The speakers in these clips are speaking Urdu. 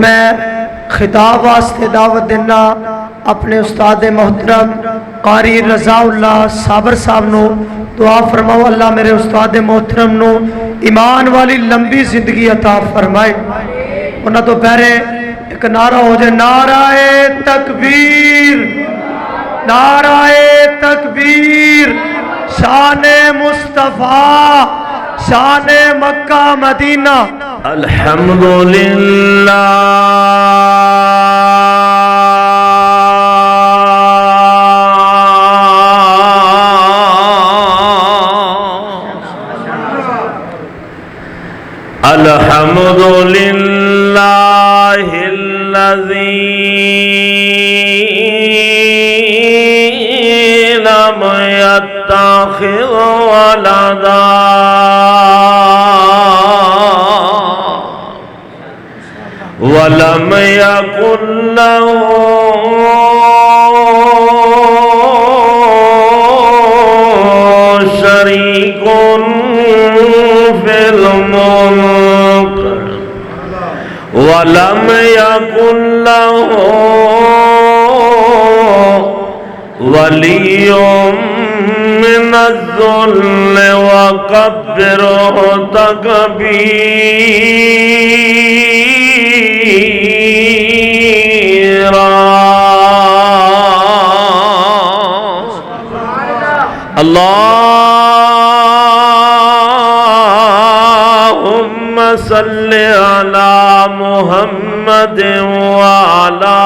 میں خطاب واسطے دعوت دینا اپنے استاد محترم قاری رضا اللہ صابر صاحب نو دعا فرماؤ اللہ میرے استاد محترم نو ایمان والی لمبی زندگی عطا فرمائے۔ انہاں تو پہرے ایک نعرہ ہو جائے، نعرہ تکبیر، نعرہ تکبیر، شان مصطفیٰ، شان مکہ مدینہ۔ الحمدللہ الحمدللہ الذی لم يتخذ ولدا وَلَمْ يَكُنْ لَهُ شَرِيكٌ فِي الْمُلْكِ وَلَمْ يَكُنْ لَهُ وَلِيٌّ مِّنَ الذُّلِّ وَكَبِّرْهُ تَكْبِيرًا۔ اللهم صل على محمد وعلى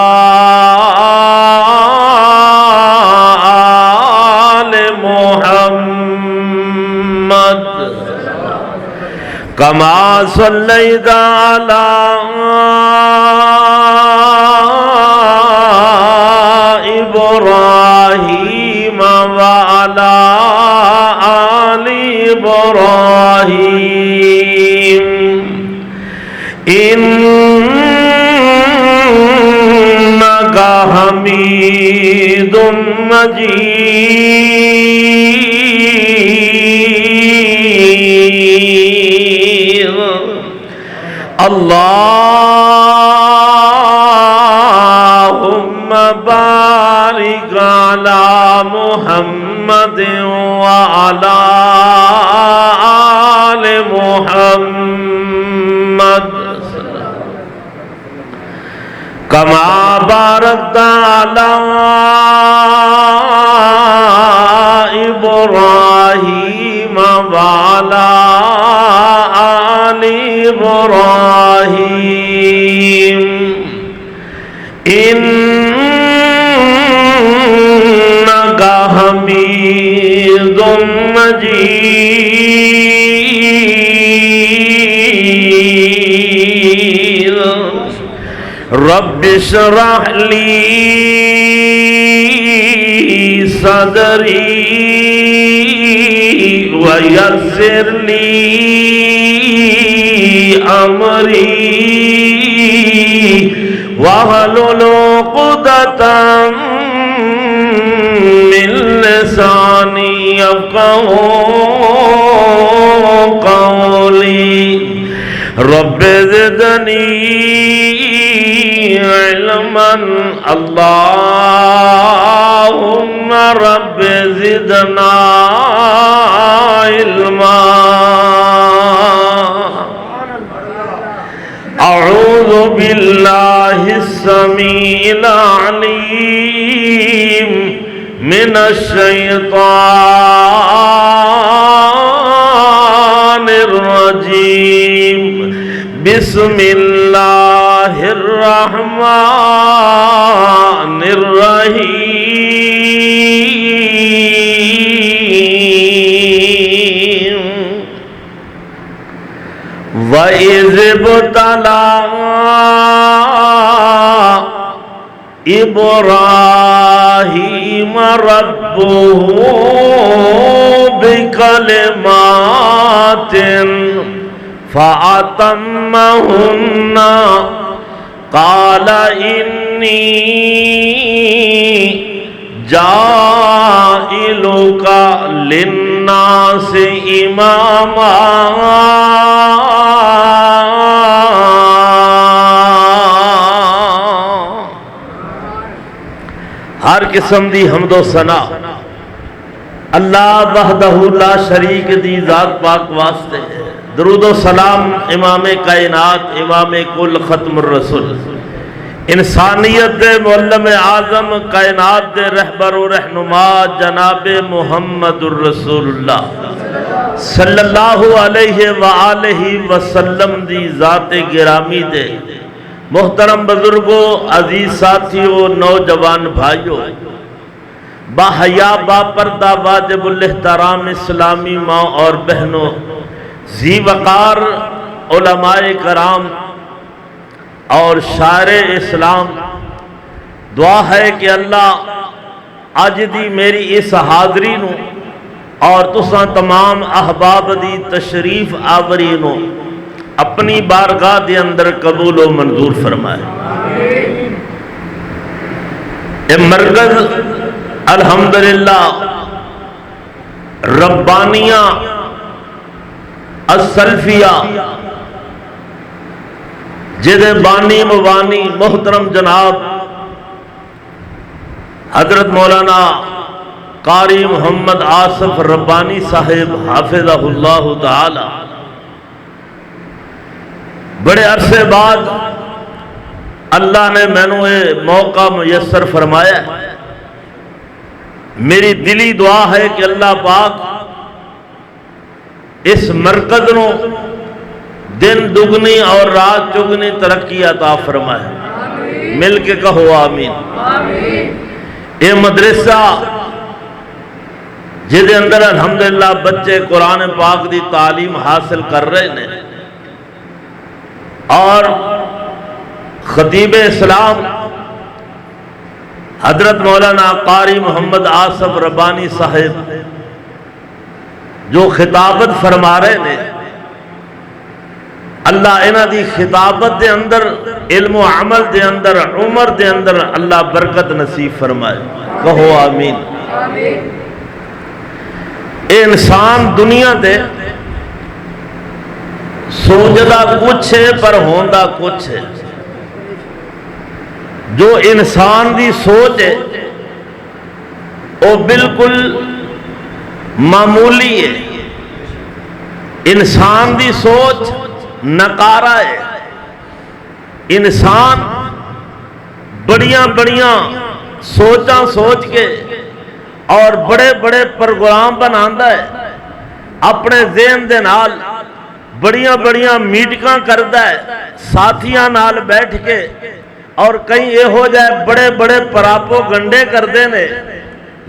آل محمد كما صليت على إبراهيم وعلى آل إبراهيم إنك حميد مجيد۔ اللهم بارك على محمد وعلى آل محمد كما باركت على إبراهيم وعلى آل إبراهيم إنك حميد مجيد۔ رب اشرح لي صدري ويسر لي أمري واحلل عقدة من لساني يفقهوا قولي۔ رب زدني علما، اللهم رب زدنا علما۔ أعوذ بالله السميع العليم من الشيطان الرجيم، بسم الله الرحمن الرحيم۔ وَإِذِ ابْتَلَى إِبْرَاهِيمَ رَبُّهُ بِكَلِمَاتٍ فَأَتَمَّهُنَّ قَالَ إِنِّي جَاعِلُكَ لِلنَّاسِ إِمَامًا ہر قسم دی حمد و ثنا اللہ وحدہ لا شریک دی ذات پاک واسطے ہے۔ درود و سلام امام کائنات، امام کل، ختم الرسول، انسانیت دے معلم اعظم، کائنات دے رہبر و رہنما جناب محمد الرسول اللہ صلی اللہ علیہ وآلہ وسلم دی ذات گرامی دے محترم بزرگوں، عزیز ساتھیوں، نوجوان بھائیوں، با حیا با پردہ واجب الاحترام اسلامی ماں اور بہنوں، ذی وقار علماء کرام اور شاعر اسلام، دعا ہے کہ اللہ اج دی میری اس حاضری نو اور تساں تمام احباب دی تشریف آوری نو اپنی بارگاہ دے اندر قبول و منظور فرمائے۔ اے مرکز الحمدللہ ربانیہ السلفیہ جدے بانی موانی محترم جناب حضرت مولانا قاری محمد آصف ربانی صاحب حافظہ اللہ تعالی بڑے عرصے بعد اللہ نے مینوں یہ موقع میسر فرمایا ہے۔ میری دلی دعا ہے کہ اللہ پاک اس مرکز نو دن دگنی اور رات چگنی ترقی عطا فرمائے، مل کے کہو آمین۔ یہ مدرسہ جدے اندر الحمدللہ بچے قرآن پاک دی تعلیم حاصل کر رہے ہیں اور خطیب اسلام حضرت مولانا قاری محمد آصف ربانی صاحب جو خطابت فرما رہے ہیں، اللہ انہاں دی خطابت دے اندر، علم و عمل دے اندر، عمر دے اندر اللہ برکت نصیب فرمائے، کہو آمین۔ اے انسان دنیا دے سوچدا کچھ ہے پر ہوندا کچھ ہے۔ جو انسان دی سوچ ہے وہ بالکل معمولی ہے، انسان دی سوچ نکارا ہے۔ انسان بڑیاں بڑیاں سوچاں سوچ کے اور بڑے بڑے پروگرام بناتا ہے، اپنے ذہن دے نال بڑیاں بڑیاں میٹنگاں کرتا ہے ساتھیاں نال بیٹھ کے، اور کہیں یہ ہو جائے بڑے بڑے پراپو گنڈے کرتے ہیں،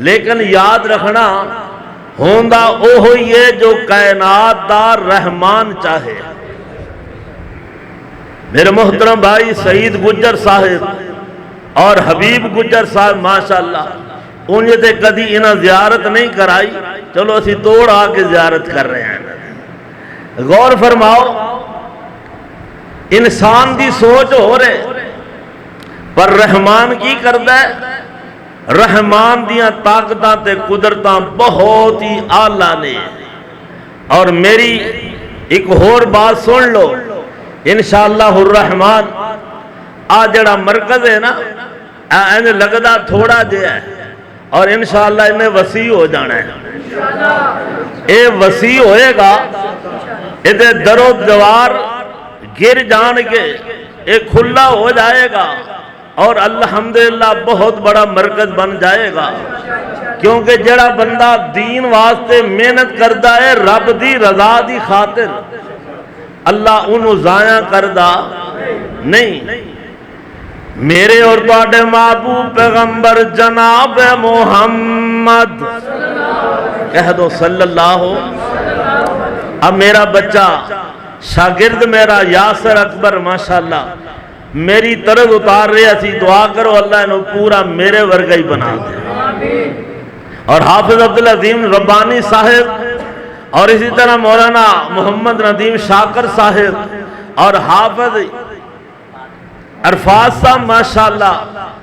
لیکن یاد رکھنا ہوندا اوہ یہ جو کائنات دا رحمان چاہے۔ میرے محترم بھائی سعید گجر صاحب اور حبیب گجر صاحب ماشاءاللہ انہیں تے کدی انہاں زیارت نہیں کرائی، چلو اسی توڑ آ کے زیارت کر رہے ہیں۔ غور فرماؤ، انسان دی سوچ ہو رہے پر رحمان کی کردا ہے؟ رحمان دیاں طاقتاں تے قدرتاں بہت ہی اعلیٰ نے۔ اور میری ایک اور بات سن لو، انشاءاللہ الرحمن آ جڑا مرکز ہے نا، انہیں لگدا تھوڑا جہا ہے اور انشاءاللہ انہیں وسیع ہو جانا ہے۔ اے وسیع ہوئے گا، ادھے در و دوار گر جان کے اے کھلا ہو جائے گا اور الحمدللہ بہت بڑا مرکز بن جائے گا، کیونکہ جڑا بندہ دین واسطے محنت کردا ہے رب دی رضا دی خاطر، اللہ انہوں ضائع کردہ نہیں۔ میرے اور تواڈے محبوب پیغمبر جناب محمد کہہ دو صلی اللہ ہو۔ اب میرا بچہ شاگرد میرا یاسر اکبر ماشاءاللہ میری طرز اتار رہے اسی، دعا کرو اللہ انہوں پورا میرے ورگا ہی بنا دے۔ اور حافظ عبدالعظیم ربانی صاحب اور اسی طرح مولانا محمد ندیم شاکر صاحب اور حافظ عرفات صاحب ماشاءاللہ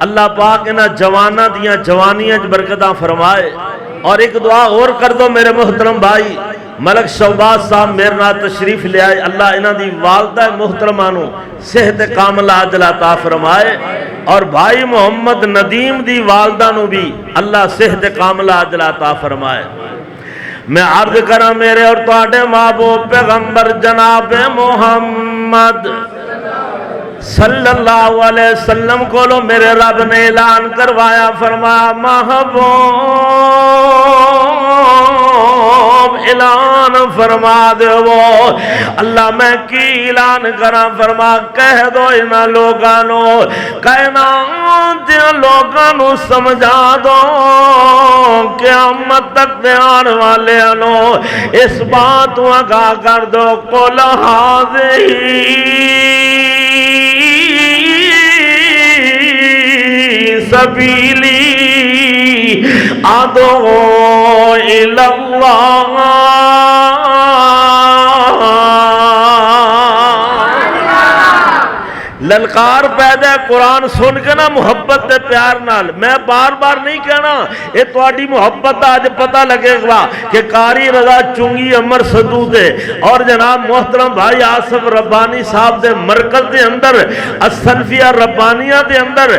اللہ پاک انہاں جوانہ دیاں جوانیاں برکتاں فرمائے۔ اور ایک دعا اور کر دو میرے محترم بھائی، ملک شہباز صاحب میرے نال تشریف لے آئے، اللہ انہاں دی والدہ محترمہ نو صحت کاملہ عاجلہ عطا فرمائے۔ اور بھائی محمد ندیم دی والدہ نو بھی اللہ صحت کاملہ عاجلہ عطا فرمائے۔ میں عرض کرا میرے اور تواڈے محبوب پیغمبر جناب محمد صلی اللہ علیہ وسلم کو لو میرے رب نے اعلان کروایا، فرمایا محبوب اعلان فرما دے وہ اللہ میں کی اعلان کرا، فرما کہہ دو انہاں لوگانو کائنات دے لوگانو سمجھا دو قیامت تک دے آن والے انو اس بات آگاہ کر دو قل ہذہ سبیلی ادعو الی اللہ۔ للکار پیدا ہے قرآن سن کے نا محبت دے پیار نال، میں بار بار نہیں کہنا یہ تواڈی محبت آج پتہ لگے گا کہ قاری رضا چنگی عمر صدو دے اور جناب محترم بھائی آصف ربانی صاحب دے مرکز دے اندر السلفیہ ربانیہ دے اندر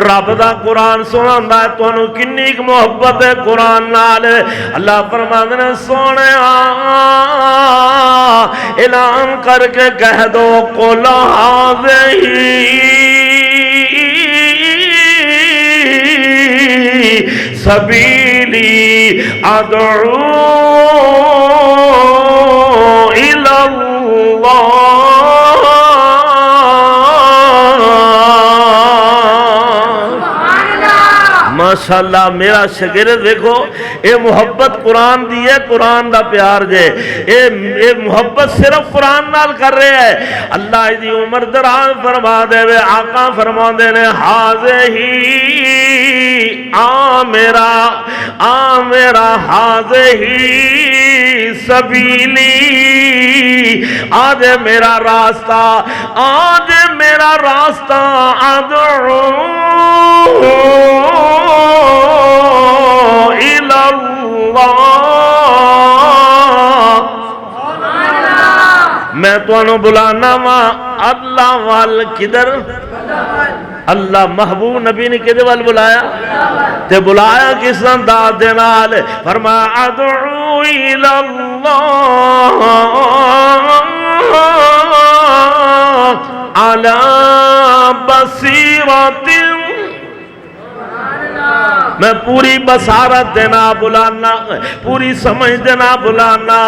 رب دا قرآن سناندا ہے، تانوں کنی ایک محبت ہے قرآن نال۔ اللہ فرماندے نے سونے اعلان کر کے کہہ دو قل ہذہ سبیلی ادعو الی اللہ۔ ماشاءاللہ میرا شگرد دیکھو اے محبت قرآن دی ہے، قرآن دا پیار جے، اے محبت صرف قرآن نال کر رہے ہیں۔ اللہ دی عمر دراز فرما دے وے، آقا فرما دے نے حاضر میرا حاضر سبیلی آج میرا راستہ ادعو الی اللہ۔ میں تانوں بلانا وا اللہ وال کدھر؟ اللہ محبوب نبی نے کدھر وال بلایا تے بلایا کس انداز دے نال؟ فرمایا ادعو الی اللہ علی بصیرۃ، میں پوری بصارت دینا بلانا، پوری سمجھ دینا بلانا،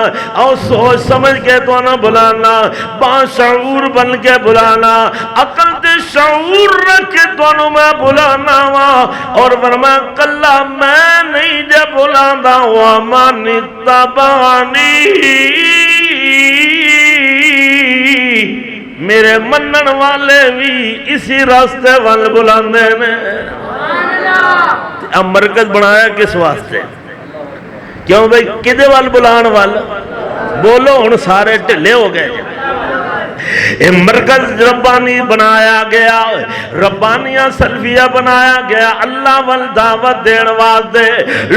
اور سوچ سمجھ کے تو نہ بلانا، باشعور بن کے بلانا، عقل دے شعور رکھ کے تو نہ میں بلانا وا، اور فرمایا کلا میں نہیں جے بلانا ومن اتبعنی، میرے منن والے بھی اسی راستے وال بلاندے نے۔ اب مرکز بنایا کس واسطے؟ کیوں بھئی کدے وال بلان وال؟ بولو ہن سارے ڈھلے ہو گئے۔ یہ مرکز ربانی بنایا گیا، ربانیہ سلفیہ بنایا گیا، اللہ وال دعوت دین واسطے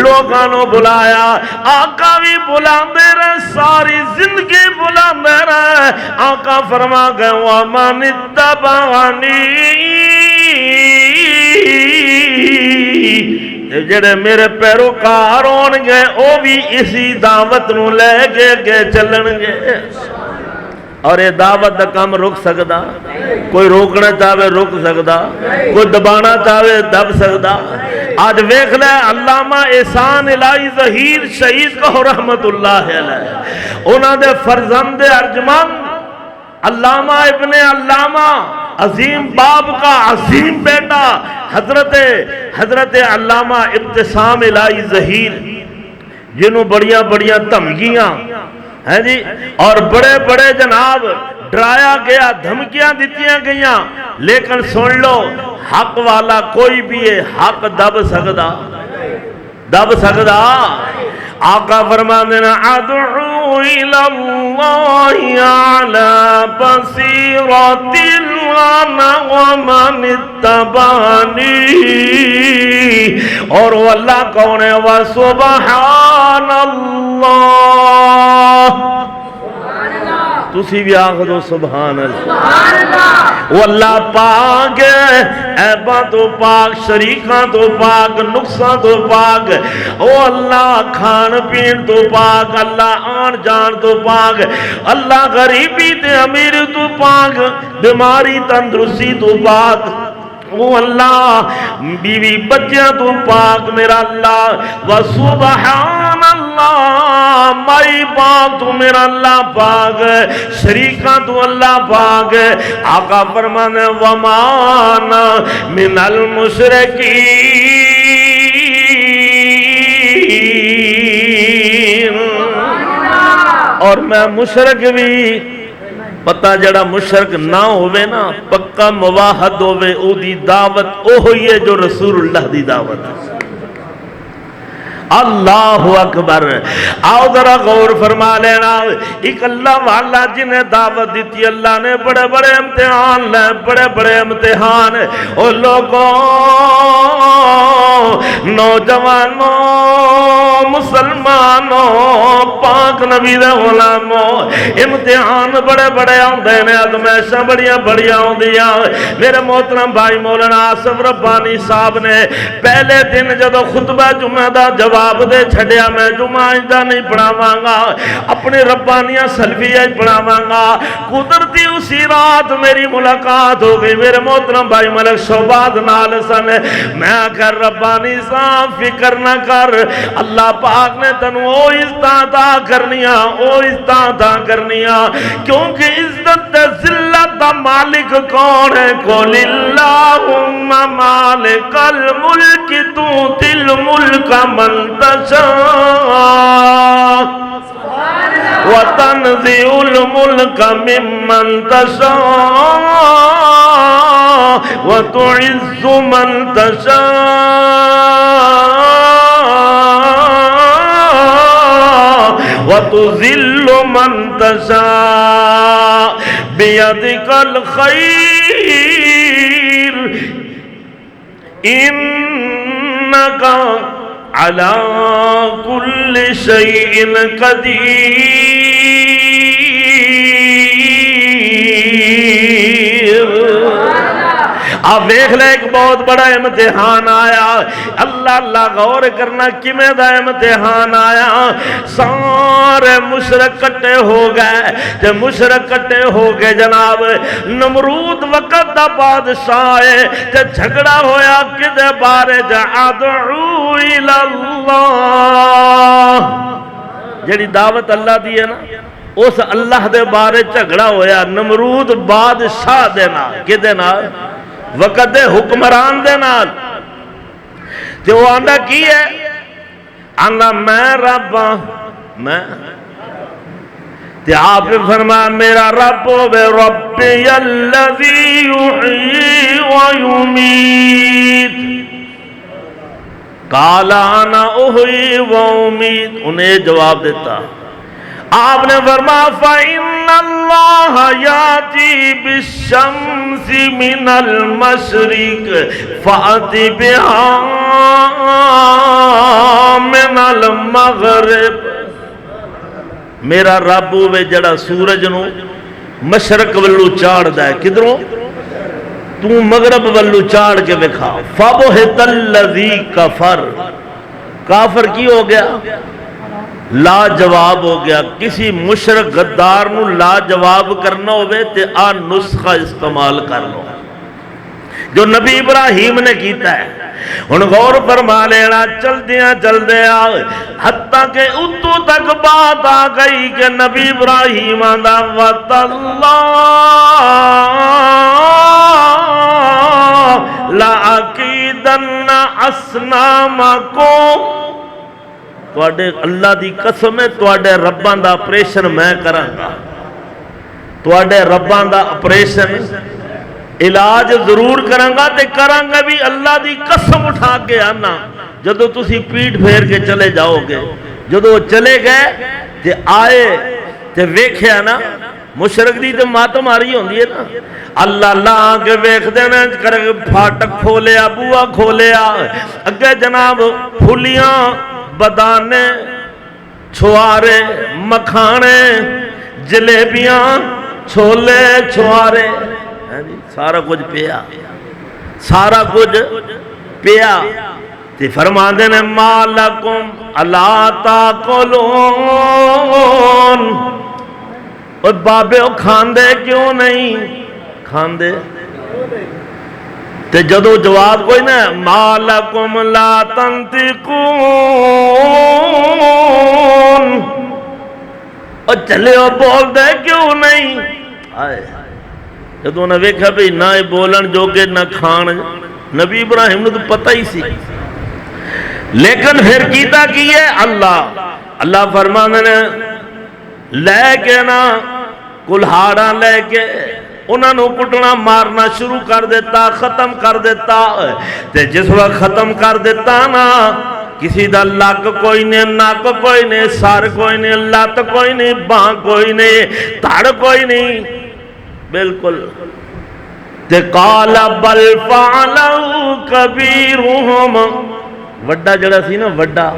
لوگاں نو بلایا، آقا بھی بلاندے رہے، ساری زندگی بلاندے رہے۔ آقا فرما گئے وَمَنِ اتَّبَعَنِي، جڑے میرے پیروکار ہون گے او بھی اسی دعوت نو لے کے چلن گے۔ اور یہ دعوت دا کام رک سکدا؟ کوئی روکنا چاہے رک سکدا، کوئی دبانا چاہے دب سکدا؟ آج ویکھ لے علامہ احسان الہی ظہیر شہید کو رحمت اللہ علیہ، انہاں دے فرزند ارجمند علامہ ابن علامہ عظیم باپ کا عظیم بیٹا حضرت علامہ ابتسام الہی ظہیر، جنہوں بڑیاں بڑیاں دھمکیاں ہیں جی اور بڑے بڑے جناب ڈرایا گیا، دھمکیاں دیتیاں گئیاں، لیکن سن لو حق والا کوئی بھی ہے حق دب سکدا؟ آقا فرماندے نے ادعو الی اللہ علی بصیرۃ انا ومن اتبعنی، اور وہ اللہ کون ہے؟ وسبحان اللہ، تسی بھی آخ دو سبحان اللہ۔ وہ اللہ پاک ہے عیباں تو پاک، شریکاں تو پاک، نقصاں تو پاک، او اللہ کھان پین تو پاک، اللہ آن جان تو پاک، اللہ غریبی تے امیر تو پاک، بیماری تندرستی تو پاک، او اللہ بیوی بچیاں تو پاک میرا اللہ، وسبحان اللہ مائی پاک تو میرا اللہ پاک، شریکاں تو اللہ پاک، آقا فرمانے ومان من المشرکین، اور میں مشرک بھی پتہ جڑا مشرک نہ ہوئے نا پکا مواحد ہوئے او دی دعوت او ہوئی ہے جو رسول اللہ دی دعوت ہے۔ اللہ اکبر، آؤ ذرا غور فرما لینا، ایک اللہ والا جنہیں دعوت دیتی اللہ نے بڑے بڑے امتحان لے، بڑے بڑے امتحان، او لوگوں نوجوانوں مسلمانوں پاک نبی دے غلاموں، امتحان بڑے بڑے آندے نے، ازمائشاں بڑیاں بڑیاں آندیاں۔ میرے محترم بھائی مولانا آصف ربانی صاحب نے پہلے دن جدو خطبہ جمعہ دا جواب دے چھڑیا میں جمعہ آئندہ نہیں پڑھاواں گا، اپنی ربانیاں سلفیہ پڑھاواں گا، قدرتی اسی رات میری ملاقات ہو گئی میرے محترم بھائی ملک شعباد نال سن، میں کر ربانی صاحب فکر نہ کر، اللہ پاک نے تنو او عزت عطا کرنیاں، او عزت عطا کرنیاں، کیونکہ عزت ذلت دا مالک کون ہے؟ قل اللہم مالک الملک تؤتی الملک من تشاء وتنزع الملک ممن تشاء وتعز من تشاء وتذل من تشاء بيدك الخير إنك على كل شيء قدير۔ آپ دیکھ لیں ایک بہت بڑا امتحان آیا، اللہ اللہ غور کرنا کمیں دا امتحان آیا، سارے مشرک کٹے ہو گئے، جب مشرک کٹے ہو گئے جناب نمرود وقت دا بادشاہ ہے، جب جھگڑا ہویا کدے بارے جا ادعو الاللہ، جڑی دعوت اللہ دی ہے نا اس اللہ دے بارے جھگڑا ہویا نمرود بادشاہ دے نال، کدے نال؟ وقت دے حکمران دے نال، جو وہ آندہ کی ہے آندہ میں رب میں تے آپ نے فرمایا میرا رب بے ربی الذی یحیی و یمیت، قال انا احیی و امیت، انہیں جواب دیتا، آپ نے فرمایا فَإِنَّ اللَّهَ يَأْتِي بِالشَّمْسِ مِنَ الْمَشْرِقِ فَأْتِ بِهَا مِنَ الْمَغْرِبِ، میرا رب ہوئے جڑا سورج نو مشرق والو چاڑ دائے، کدھروں؟ تو مغرب والو چاڑ کے بکھا، فَبُهِتَ الَّذِي كَفَرْ، کافر کی ہو گیا؟ لا جواب ہو گیا۔ کسی مشرک غدار نو لا جواب کرنا ہوئے تے آ نسخہ استعمال کر لو جو نبی ابراہیم نے کیتا ہے۔ ان غور فرما لینا، چل دیا حتیٰ کہ اتو تک بات آ گئی کہ نبی ابراہیم آندہ وَتَاللَّهِ لَأَكِيدَنَّ أَصْنَامَكُمْ، توڑے اللہ دی قسم ہے توڑے ربان دا اپریشن میں کرانگا، توڑے ربان دا اپریشن علاج ضرور کرانگا تے کرانگا بھی اللہ دی قسم اٹھا کے آنا، جدو تسی پیٹ پھیر کے چلے جاؤ گے، جدو چلے گئے تے آئے تے ویکھے آنا مشرک دی تے ماتم آ رہی ہوندی ہے نا، اللہ اللہ آگے ویکھ دینا پھاٹک کھولیا بوا کھولیا، اگے جناب پھولیاں بدانے چھوارے مکھانے جلیبیاں چھولے چھوارے سارا کچھ پیا، سارا کچھ پیا تے فرماندے نے مالکم الا تاکلون، اور بابے وہ کھاندے کیوں نہیں کھاندے؟ تے جدو جواب کوئی نا مالکم لا تنطقون، اور چلے وہ بول دے کیوں نہیں؟ آئے جدو انہیں ویکھا بھی نہ بولن جوگے نہ کھان، نبی ابراہیم نے تو پتہ ہی سی، لیکن پھر کیتا کی ہے اللہ فرمانے نے لے کے نا کلہاڑا لے کے انہوں نے کٹنا مارنا شروع کر دیتا، ختم کر دیتا، تے جس وقت ختم کر دیتا نا کسی دا لک کوئی نہیں، نک کوئی نہیں، سر کوئی نہیں، لت کوئی نہیں، باں کوئی نہیں، تھڑ کوئی نہیں، بالکل تے قال بل فعلوا کبیرہم، وڈا جڑا سی نا وڈا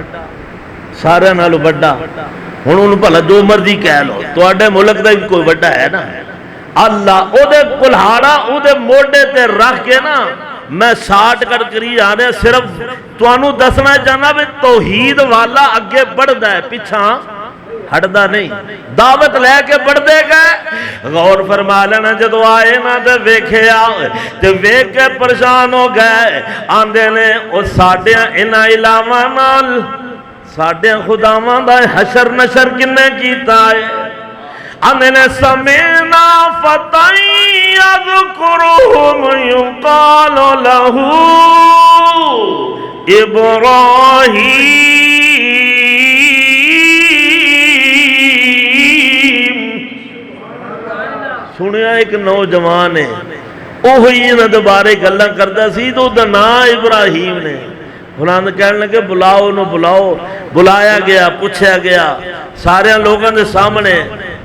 سارے نالوں وڈا، ہن انہوں بھلا جو مرضی کہہ لو تواڈے ملک دا بھی کوئی وڈا ہے نا، اللہ او دے کلہاڑا او دے موڈے تے رکھ کے نا میں ساٹھ کر کری جانے صرف توانوں دسنا چاہنا بھی توحید والا اگے بڑھ دا ہے پیچھا ہٹدا نہیں، دعوت لے کے بڑھ دے گئے۔ غور فرما لینا جدو آئے نا تے ویکھیا تے ویکھ کے پریشان ہو گئے، آندے نے او ساڈیاں انہاں علاواں نال ساڈیاں خداواں دا حشر نشر کنے کیتا ہے؟ آندے نے سمعنا فتى يذكرهم يقال له ابراہیم، سنیا ایک نوجوان ہے اوہی انہاں دے بارے گلاں کردا سی تو دا نام ابراہیم نے، فلاں کہنے لگے بلاؤ انہوں بلاؤ، بلایا گیا پوچھا گیا سارے لوگوں دے سامنے،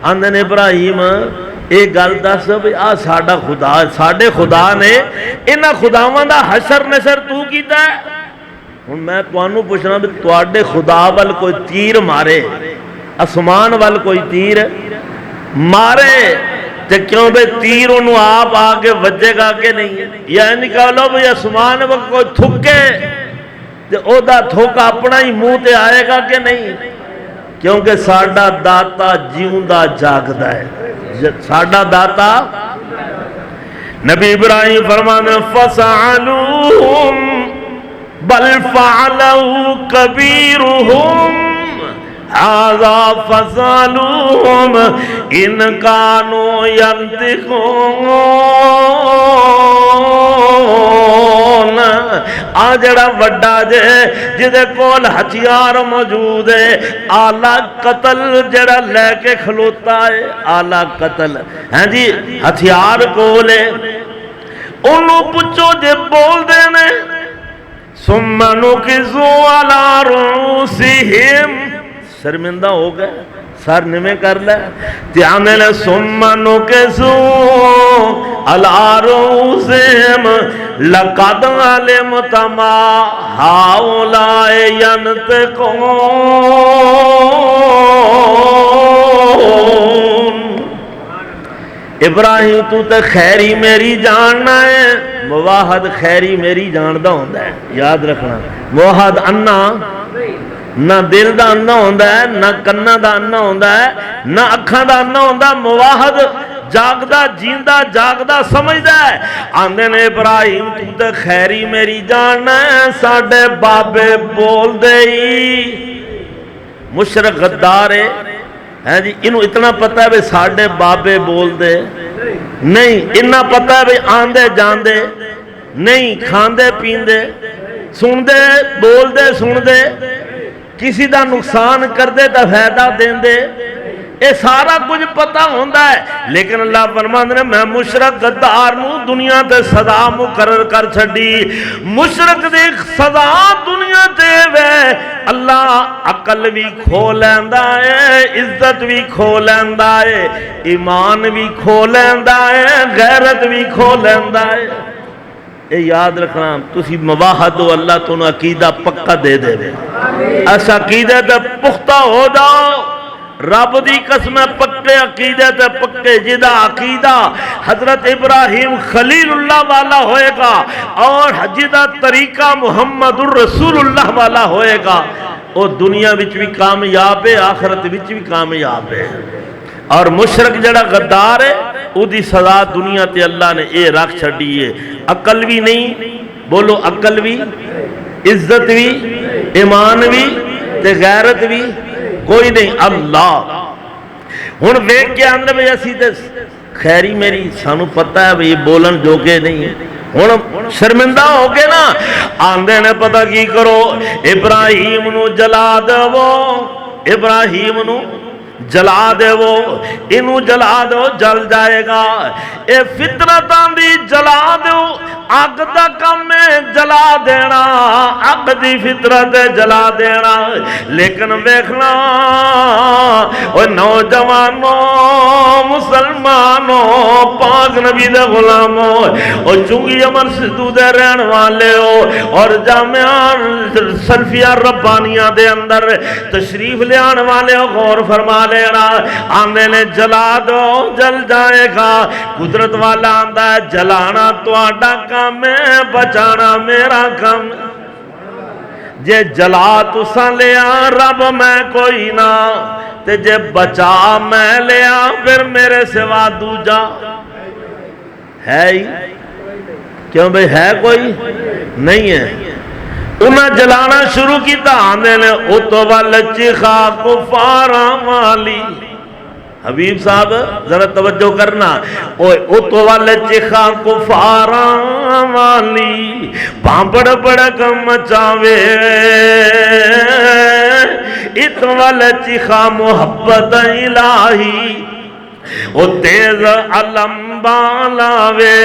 آندے نے ابراہیم ایک گل دس بھئی آ ساڈا خدا ساڈے خدا نے انہاں خداواں دا حشر نشر تو کیتا ہے؟ ہن میں تانوں پوچھنا بھی تواڈے خدا ول کوئی تیر مارے، آسمان ول کوئی تیر مارے تے کیوں بے تیر انہوں آپ آگے وجے گا کہ نہیں؟ یعنی کہہ لو بھئی آسمان ول کوئی تھکے تے او دا تھوک اپنا ہی منہ تے آئے گا کہ نہیں؟ کیونکہ ساڈا داتا جیوندا جاگدا ہے، ساڈا داتا۔ نبی ابراہیم فرمانے فَسَعَلُوهُمْ بَلْ فَعَلَوْا كَبِيرُهُمْ هَذَا فَسَأَلُوهُمْ إِنْ كَانُوا يَنْطِقُونَ، جڑا وڈا جے جدے کول ہتھیار موجود ہے، آلہ قتل جڑا لے کے کھلوتا ہے، آلہ قتل ہیں جی ہتھیار کولے انہوں پچھو جے بول دینے ثُمَّ نُكِزُوا عَلَىٰ رُؤُوسِهِمْ، شرمندہ ہو گئے سر نمے کر لے تیانے لے ثُمَّ نُكِزُوا عَلَىٰ رُؤُوسِهِمْ لَقَدْ عَلِمْتَ مَا هَؤُلَاءِ يَنْطِقُونَ۔ ابراہیم تو تے خیری میری جاننا ہے، مواحد خیری میری جاندہ ہوندہ ہے، یاد رکھنا موحد انہ نہ دل دا انا ہوندا ہے، نہ کنا دا انا ہوندا ہے، نہ اکھاں دا انا ہوندا، مواحد جاگدا جیندہ جاگدا سمجھدا ہے۔ آندے نے ابراہیم تو تے خیری میری جاننا ہے، ساڈے بابے بول دے ہی مشرک غدار ہے جی، انہوں اتنا پتہ ہے بھئی ساڈے بابے بول دے نہیں، انہا پتہ ہے بھئی آندے جاندے نہیں، کھاندے پیندے سن دے بول دے سن دے، کسی دا نقصان کر دے تا فائدہ دین دے، اے سارا کچھ پتہ ہوندہ ہے، لیکن اللہ فرماندے نے میں مشرک غدار نو دنیا تے صدا مقرر کر چھڑی، مشرک دی صدا دنیا تے وے اللہ عقل بھی کھو لیندہ ہے، عزت بھی کھو لیندہ ہے، ایمان بھی کھو لیندہ ہے، غیرت بھی کھو لیندہ ہے۔ اے یاد رکھنا تسی مواحد ہو، اللہ تو عقیدہ پکا دے دے ایسا عقیدہ تے پختہ ہو جاؤ، رب دی قسم پکے عقیدے تے پکے جدا عقیدہ حضرت ابراہیم خلیل اللہ والا ہوئے گا اور جدا طریقہ محمد الرسول اللہ والا ہوئے گا وہ دنیا وچ بھی کامیاب ہے آخرت وچ بھی کامیاب ہے. اور مشرک جڑا غدار ہے او دی سزا دنیا تے اللہ نے اے رکھ چھڈی ہے. عقل بھی نہیں، بولو عقل بھی، عزت بھی، ایمان بھی تے غیرت بھی کوئی نہیں. اللہ ہن ویکھ کے اندر بھی اسی تے خیری میری سانو پتہ ہے بھی بولن جوگے نہیں ہن شرمندہ ہو کے نا آندے نے پتہ کی کرو ابراہیم نو جلا دیو، ابراہیم نو جلا دے وہ انہوں جلا دو جل جائے گا. اے فطرتاں دی جلا دو اگ دا کم ہے جلا دینا، اگ دی فطرت جلا دینا. لیکن ویکھنا او نوجوانوں مسلمانوں پاک نبی دے غلاموں او چنگی عمر سدو دے رہن والے ہو اور جامعہ سلفیہ ربانیہ دے اندر تشریف لے آنے والے ہو غور فرما لینا. آنے نے جلا دو جل جائے گا. قدرت والا آندہ ہے جلانا تو آڈا کام ہے بچانا میرا کام. جے جلا تو سا لیا رب میں کوئی نہ تے جے بچا میں لیا پھر میرے سوا دوجا ہے ہی کیوں بھئی ہے کوئی نہیں ہے. انہاں جلانا شروع کی تا آنے نے اتوہ لچخا کفاراں والی. حبیب صاحب ذرا توجہ کرنا اتوہ لچخا کفاراں والی بامبڑ بڑک مچاوے اتوہ لچخا محبت الہی او تیز علم بالاوے.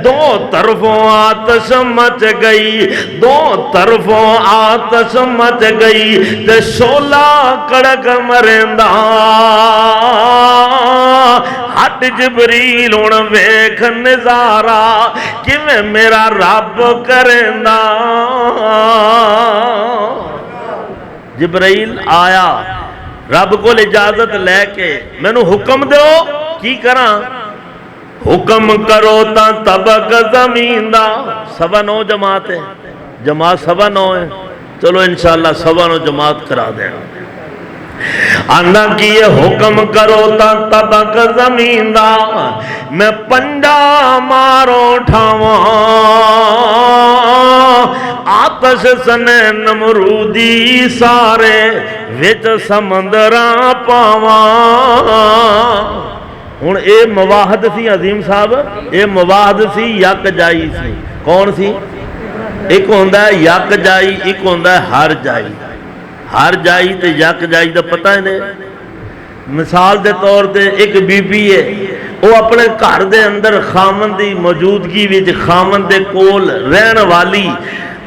دو طرفوں آتش مچ گئی، دو طرفوں آتش مچ گئی تے شولا کڑک مرندہ ہٹ جبریل ہن ویکھ نظارہ کیویں میرا رب کریندا. جبریل آیا رب کو اجازت لے کے میں نو حکم دو کی کراں. حکم کرو تا طبق زمین دا. سوا 9 جماعت ہے، جماعت سوا 9 ہے. چلو انشاءاللہ سوا 9 جماعت کرا دیں. آنا کیے حکم کرو تا طبق زمین دا میں پنجا مارو ٹھاواں آتش سنے نمرودی سارے وچ سمندراں پاواں. ہن اے مواحد سی عظیم صاحب، اے مواحد سی یک جائی سی. کون سی؟ ایک ہوندا ہے یک جائی، ایک ہوندا ہے ہر جائی. ہر جائی تے یک جائی دا پتہ ہے نے. مثال دے طور تے ایک بی بی ہے وہ اپنے گھر دے اندر خامن دی موجودگی وچ خامن دے کول رہن والی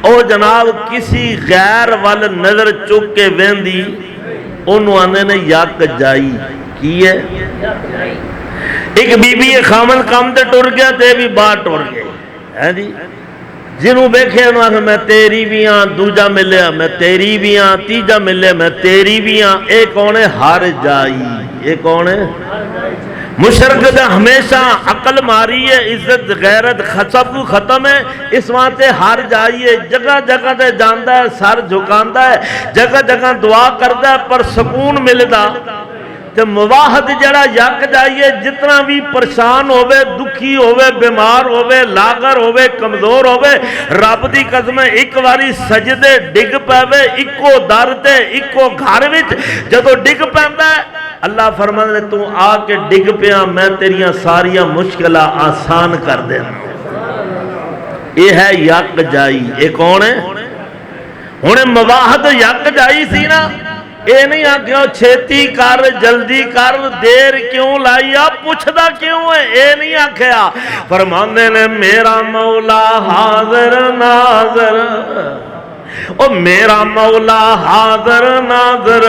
او جناب کسی غیر وال نظر چک کے ویندی انہوں آنے نے یک جائی کی ہے. ایک بی بی خامن کام تے ٹر گیا تے بھی باہر ٹر گئے ہے جی. جنہوں بیکھے انہوں آنے میں تیری بھی ہاں، دوجا ملیا میں تیری بھی ہاں، تیجا ملیا میں تیری بھی ہاں. ایک کون ہے ہر جائی. ایک کون ہے مشرق دا ہمیشہ عقل ماری ہے، عزت غیرت سب کو ختم ہے. اس واسطے ہر جائیے جگہ جگہ تے جاندا ہے، سر جھکاندا ہے، جگہ جگہ دعا کردا ہے پر سکون ملدا. تے مواحد جڑا یک جائیے جتنا بھی پریشان ہوئے دکھی ہوئے بیمار ہوئے لاغر ہوئے کمزور ہوئے رب دی قسم ایک واری سجدے ڈگ پاوے اکو در تے اکو گھر وچ جدو ڈگ پیندا ہے اللہ فرماندے تو آ کے ڈگ پیا میں تیریاں ساریاں مشکلہ آسان کر دینا. یہ ہے یک جائی. یہ کون ہے؟ ہن مواحد یک جائی سی نا. اے نہیں آکھیا چھیتی کر جلدی کر دیر کیوں لائی آپ پوچھدا کیوں ہے. اے نہیں آکھیا فرماندے نے میرا مولا حاضر ناظر او میرا مولا حاضر ناظر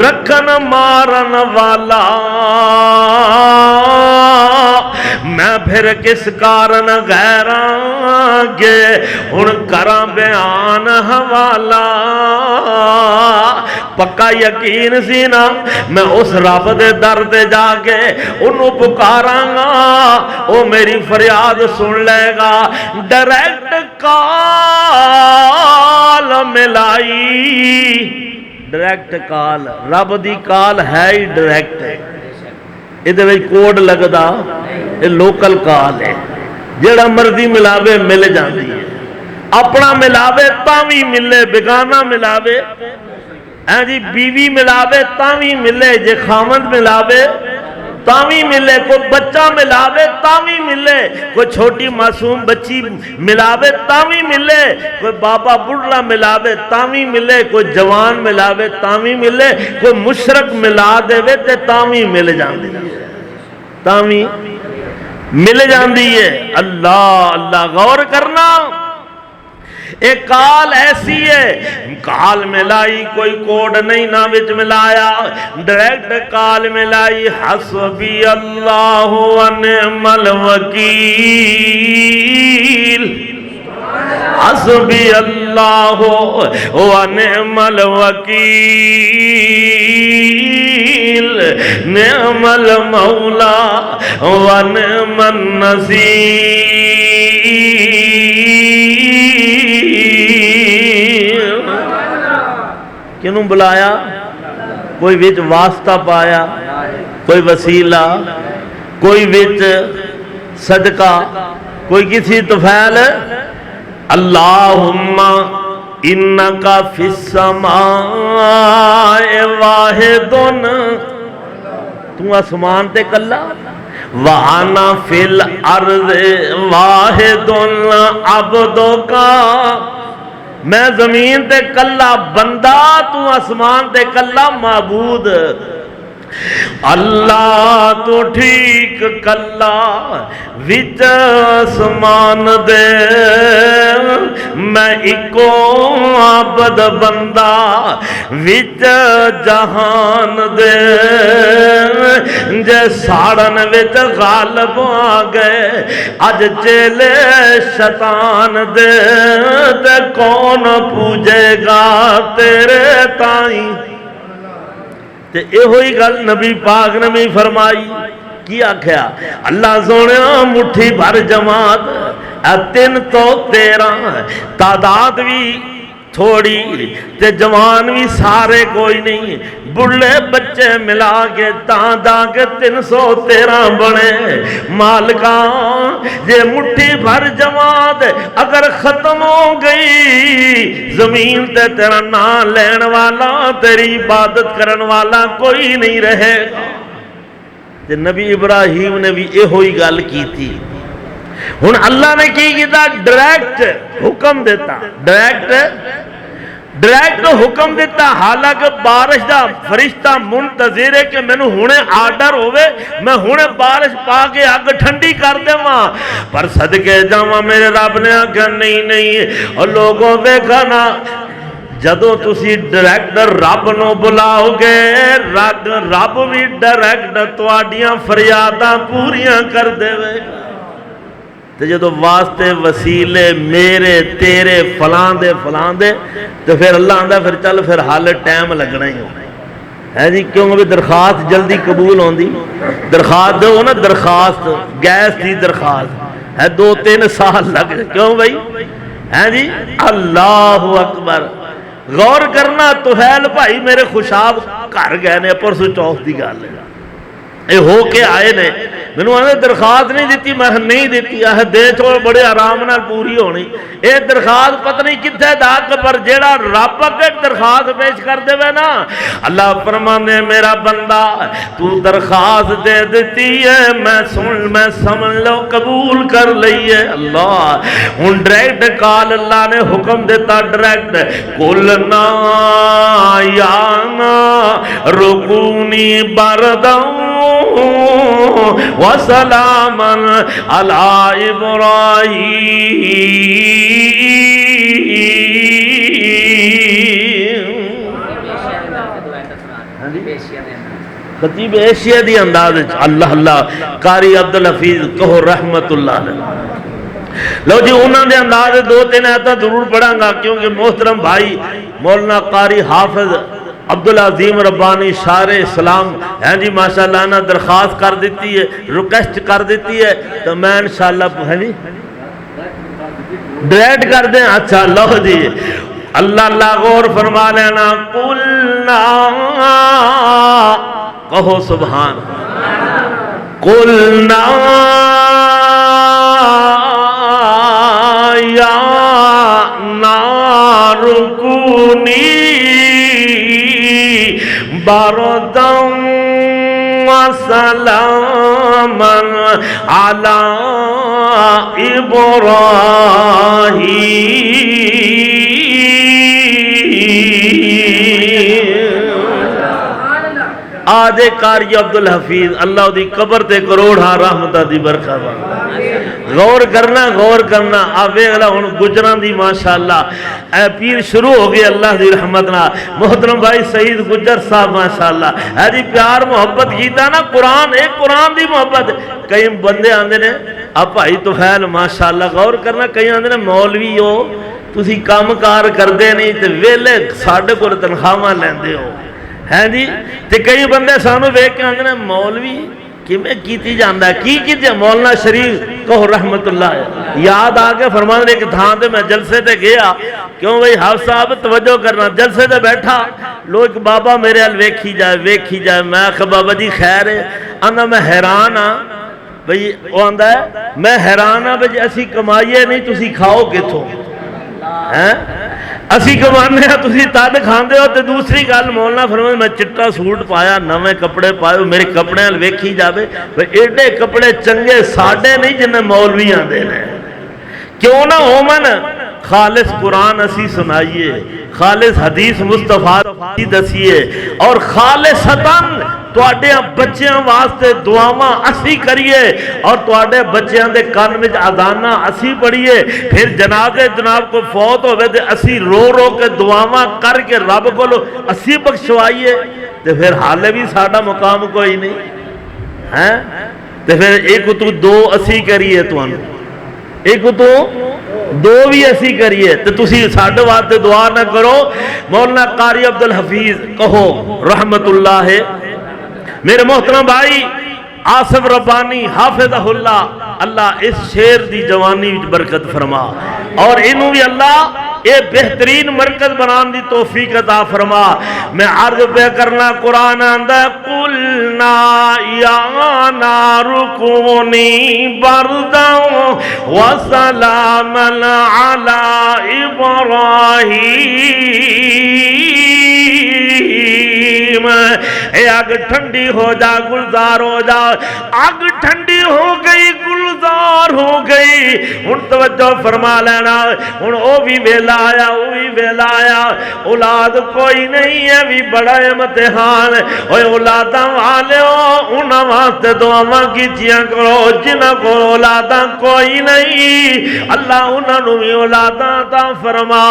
رکھن مارن والا میں پھر کس کارن غیراں گے ہن کراں بیان حوالہ پکا یقین سی نا میں اس رب دے در تے جا کے انہوں پکاراں گا او میری فریاد سن لے گا ڈائریکٹ کال ملائی ڈائریکٹ کال رب دی کال ہے ہی ڈائریکٹ یہ کوڈ لگدا یہ لوکل کال ہے جڑا مرضی ملاوے مل جاندی ہے اپنا ملاوے تاوی ملے بگانا ملاوے جی بیوی ملاوے تاوی ملے جے خامد ملاوے تاوی ملے کوئی بچہ ملاوے تاوی ملے کوئی چھوٹی معصوم بچی ملاوے تاوی ملے کوئی بابا بڑھڑا ملاوے تاوی ملے کوئی جوان ملاوے تاوی ملے کوئی مشرک ملا دے وے تے تاوی مل جاندی ہے تاوی مل جاندی ہے اللہ اللہ غور کرنا ایک کال ایسی ہے کال ملائی کوئی کوڈ نہیں نہ وچ ملایا ڈائریکٹ کال ملائی حسبی اللہ و نعم الوکیل حسبی اللہ و نعم الوکیل نعم المولا و نعم النصیر کیوں بلایا کوئی وچ واسطہ پایا کوئی وسیلہ کوئی وچ صدقہ کوئی کسی طفیل اللہم انکا فی السماء واحدن تو آسمان تے کلا وَأَنَا فِي الْأَرْضِ وَاحِدٌ عَبْدُكَ میں زمین تے کلا بندہ تو آسمان تے کلا معبود اللہ تو ٹھیک کلا وچ آسمان دے میں اکو عبد بندہ وچ جہان دے جے ساڑن وچ غالب آ گئے اج چیلے شیطان دے تے کون پوجے گا تیرے تائیں تے اے ہوئی گل نبی پاک نے بھی فرمائی کی آکھیا اللہ سونے مٹھی بھر جماعت 313 تعداد بھی تھوڑی تے جوان بھی سارے کوئی نہیں بڑھے بچے ملا کے تاں کے 313 بنے مالکان یہ مٹھی بھر جماعت اگر ختم ہو گئی زمین تے تیرا نام لین والا تیری عبادت کرن والا کوئی نہیں رہے گا نبی ابراہیم نے بھی یہ ہوئی گل کی تھی ہن اللہ نے کی کیتا ڈائریکٹ حکم دیتا ڈائریکٹ حکم دیتا حالانکہ بارش دا فرشتہ منتظر ہے کہ میں نے ہونے آرڈر ہوئے میں ہونے بارش پا کے آگ ٹھنڈی کر دے ماں پر صدقے جاواں میرے رب نے آگا نہیں اور لوگوں دیکھا نا جدو تسی ڈائریکٹ رب نو بلاؤ گے رب بھی ڈائریکٹ تواڈیاں فریاداں پوریاں کر دے وے تو جدو واسطے وسیلے میرے تیرے فلان دے تو پھر اللہ آندہ پھر چل پھر حال ٹائم لگنا ہی ہو ہے جی کیونکہ درخواست جلدی قبول ہوندی درخواست دو نا درخواست گیس دی درخواست ہے 2-3 سال لگ کیوں بھائی ہے جی اللہ اکبر غور کرنا طفیل بھائی میرے خوشاب کر گئے نے پرسوں چوتھ دی گل ہے اے ہو کے آئے نے میں نے درخواست نہیں دیتی میں نہیں دیتی دے چھوڑ بڑے آرام نال پوری ہونی اے درخواست پتہ نہیں کتنے داک پر جیڑا رب اگے درخواست پیش کر دے وے نا اللہ فرمانے میرا بندہ تو درخواست دے دیتی ہے میں سمجھ لو قبول کر لئیے اللہ ہن ڈائریکٹ کال اللہ نے حکم دیتا ڈائریکٹ قُلْنَا یانا رکونی برداؤں وسلاما علی ابراہیم خطیب ایشیا دی انداز اللہ اللہ قاری عبدالحفیظ کہو رحمت اللہ علیہ. لو جی انہوں نے انداز دو تین آیتاں ضرور پڑھاں گا کیونکہ محترم بھائی مولانا قاری حافظ عبدالعظیم ربانی شاعر اسلام ہیں جی ماشاءاللہ نے درخواست کر دیتی ہے ریکویسٹ کر دیتی ہے تو میں انشاءاللہ ہے جی ڈائریکٹ کر دیں. اچھا لو جی اللہ اللہ غور فرما لینا قلنا کہو سبحان قلنا یا نار کونی بارداً وسلاما علی ابراہیم. آدھے قاری عبدالحفیظ اللہ دی قبر تے کروڑا رحمتہ دی برکھا با. غور کرنا آوے اگلا ہن گجران دی ماشاءاللہ اے پیر شروع ہو گئے اللہ دی رحمتنا. محترم بھائی سعید گجر صاحب ماشاءاللہ اے جی پیار محبت کیتا نا قرآن ایک قرآن دی محبت. کئی بندے آندے نے اب بھائی توفیل ماشاءاللہ غور کرنا کئی آندے نے مولوی ہو تسی کام کار کردے نہیں تے ویلے ساڈے کول تنخواہ لیندے ہو ہیں جی. تے کئی بندے سانو ویکھ کے آندے نے مولوی کیویں کیتی جاندا کی کیتے مولانا شریف کہو رحمت اللہ یاد آ کے فرمان نے ایک تھان تے میں جلسے تے گیا کیوں بھئی حافظ صاحب توجہ کرنا جلسے تے بیٹھا لوگ بابا میرے ال ویکھی جائے میں کہ بابا جی خیر ہے آندا میں حیران ہاں بھئی وہ آندا ہے میں حیران ہاں بھئی اسی کمائیے نہیں تسی کھاؤ کتھوں ہیں اسی کمانے ہیں تسی تد کھاندے ہو. تے دوسری گل مولانا فرمائے میں چٹا سوٹ پایا نویں کپڑے پائے میرے کپڑے ال ویکھی جاوے ایڈے کپڑے چنگے ساڈے نہیں جنہیں مولوی آندے نے کیوں نہ ہومن خالص قرآن اسی سنائیے خالص حدیث مصطفیٰ دسیے اور خالصتاً تواڈے بچیاں واسطے دعاواں اسی کریے اور تواڈے بچیاں دے کان وچ اذاناں اسی پڑھیے. پھر جنازے جناب کو فوت ہوئے تے اسی رو رو کے دعاواں کر کے رب کو اسی بخشوائیے تے پھر حالے بھی ساڈا مقام کوئی نہیں ہیں. تے پھر ایک تو دو اسی کریے تانوں ایک تو دو بھی اسی کریے تے تسی ساڈے واسطے دعا نہ کرو. مولانا قاری عبدالحفیظ کہو رحمت اللہ میرے محترم بھائی آصف ربانی حافظہ اللہ اللہ اس شیر دی جوانی وچ برکت فرما اور انہوں بھی اللہ اے بہترین مرکز بنان دی توفیق عطا فرما. میں عرض پہ کرنا قرآن آندہ قلنا یا نار کونی برداً وسلاما علی ابراہیم. اے آگ ٹھنڈی ہو جا گلزار ہو جا آگ ٹھنڈی ہو گئی گلزار ہو گئی. ان توجہ فرما لینا ان او بھی ویلا آیا اولاد کوئی نہیں ہے بھی بڑا امتحان اوے اولاداں والے انہاں واسطے دعاواں کیتیاں کرو جنہاں کو اولاداں کوئی نہیں اللہ انہاں نوں بھی اولاداں عطا فرما.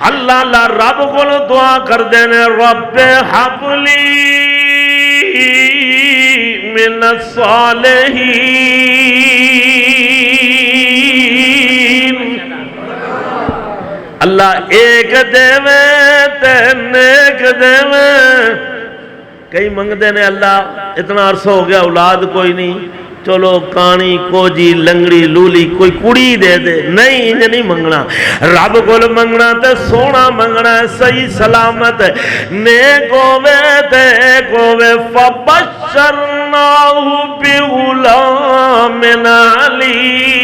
اللہ اللہ رب کو دعا کر دینے رب حبلی من الصالحین. اللہ ایک دے میں تین ایک دے میں کئی منگدے نے اللہ اتنا عرصہ ہو گیا اولاد کوئی نہیں چلو کانی کوجی لنگڑی لولی کوئی کڑی دے دے نہیں انہیں نہیں منگنا رب کو منگنا تے سونا منگنا صحیح سلامت نیک ہوئے تے ہوئے فبشرناہ بغلام علیم.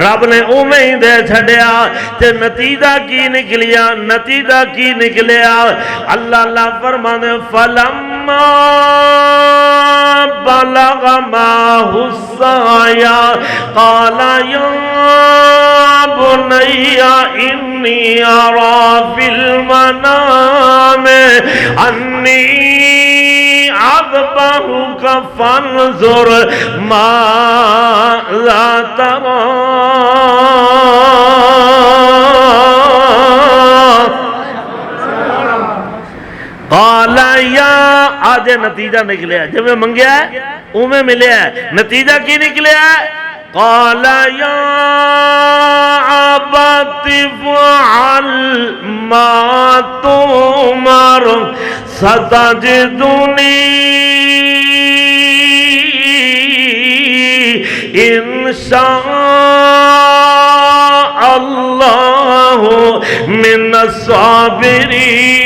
رب نے امید دے چھڑیا تے نتیجہ کی نکلیا اللہ اللہ فرمانے فلما بلغ معه السعي قال يا بني إني أرى في المنام أني أذبحك فانظر ماذا ترى. قال یا آج نتیجہ نکلیا جب میں منگیا ہے اوے ملیا ہے نتیجہ کی نکلیا ہے قال یا ابت فعل ما تؤمر ستجدنی انشاء اللہ من الصابرین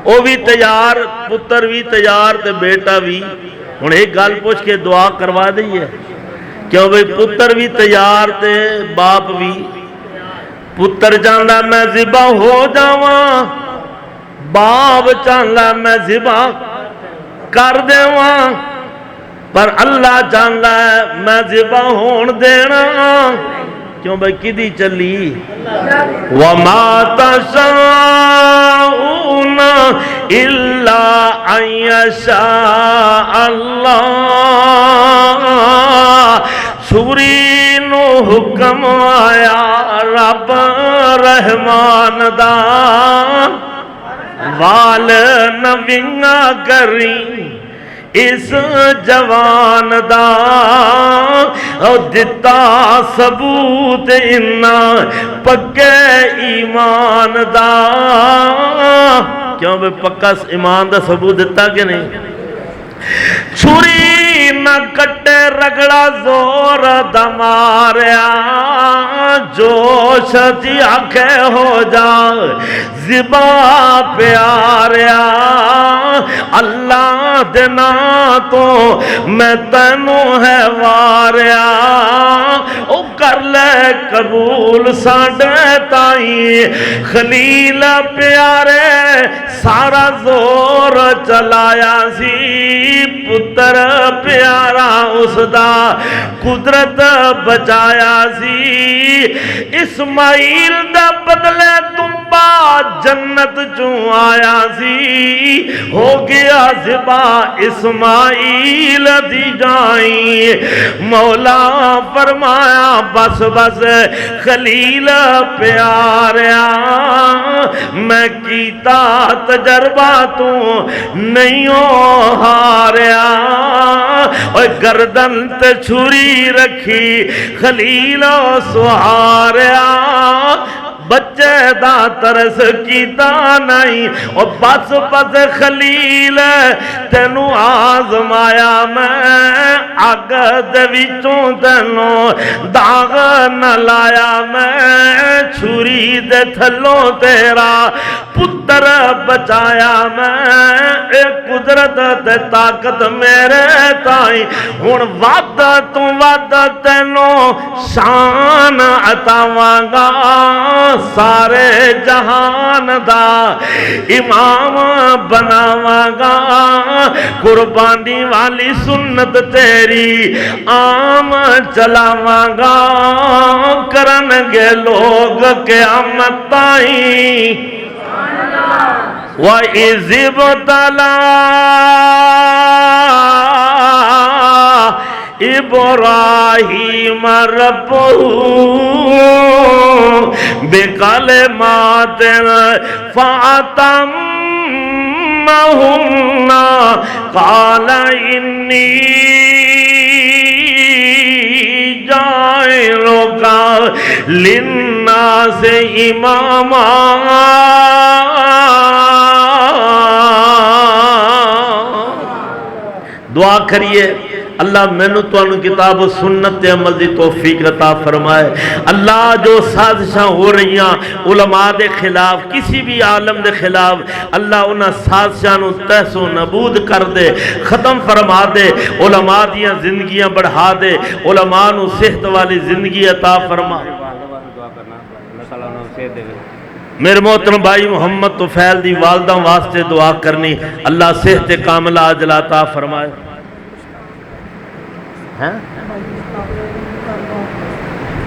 وہ بھی تیار پتر بھی تیار تے بیٹا بھی ہن ایک گل پوچھ کے دعا کروا دئی ہے کیوں بھئی پتر بھی تیار تے باپ بھی پتر چاہندا میں ذبح ہو جاواں باپ چاہندا میں ذبح کر دیواں پر اللہ چاہندا ہے میں ذبح ہون دینا کیوں بھئی کدی چلی وَمَا تَشَاءُونَ إِلَّا أَن يَشَاءَ اللَّهُ سوری نو حکم آیا رب رحمان دا وال نوینگا کری اس جوان دا او دتا ثبوت انا پکے ایمان دا کیوں بے پکا ایمان دا ثبوت دیتا کہ نہیں چھری نہ کٹے رگڑا زور دماریا جوش جی آنکھیں ہو جا زبا پیاریا اللہ دینا تو میں تینوں ہے واریا او کر لے قبول ساڑھے تائیں خلیل پیارے سارا زور چلایا سی پتر پیارا اس دا قدرت بچایا سی اسماعیل دا بدلے تمبا جنت جو آیا سی ہو گیا ذبح اسماعیل دی جائیں مولا فرمایا بس بس خلیل پیاریا میں کیتا تجربہ تو نہیں ہاریا اور گردن تے چھری رکھی خلیل سہاریا بچے دا ترس کیتا نہیں اور بس بس خلیل تینوں آزمایا میں اگ دے وچوں تینوں داغ نہ لایا میں چھری دے تھلوں تیرا پتر بچایا میں اے قدرت تے طاقت میرے تائیں ہن ود تو ود تینوں شان عطاواں گا سارے جہان دا امام بناواں گا قربانی والی سنت تیری عام چلاواں گا کرن گے لوگ قیامت تائیں وَإِذِ ابْتَلَىٰ إِبْرَاهِيمَ رَبُّهُ بِكَلِمَاتٍ فَأَتَمَّهُنَّ قَالَ إِنِّي جَاعِلُكَ لِلنَّاسِ إِمَامًا دعا کریے اللہ میں نے تو انہوں کتاب و سنت عمل دی توفیق عطا فرمائے اللہ جو سازشاں ہو رہی ہیں علماء دے خلاف کسی بھی عالم دے خلاف اللہ انہاں سازشاں نو تحس و نبود کر دے ختم فرما دے علماء دیاں زندگیاں بڑھا دے علماء نو صحت والی زندگی عطا فرما میرے محترم بھائی محمد طفیل دی والدہ واسطے دعا کرنی اللہ صحت کاملہ عاجلہ عطا فرمائے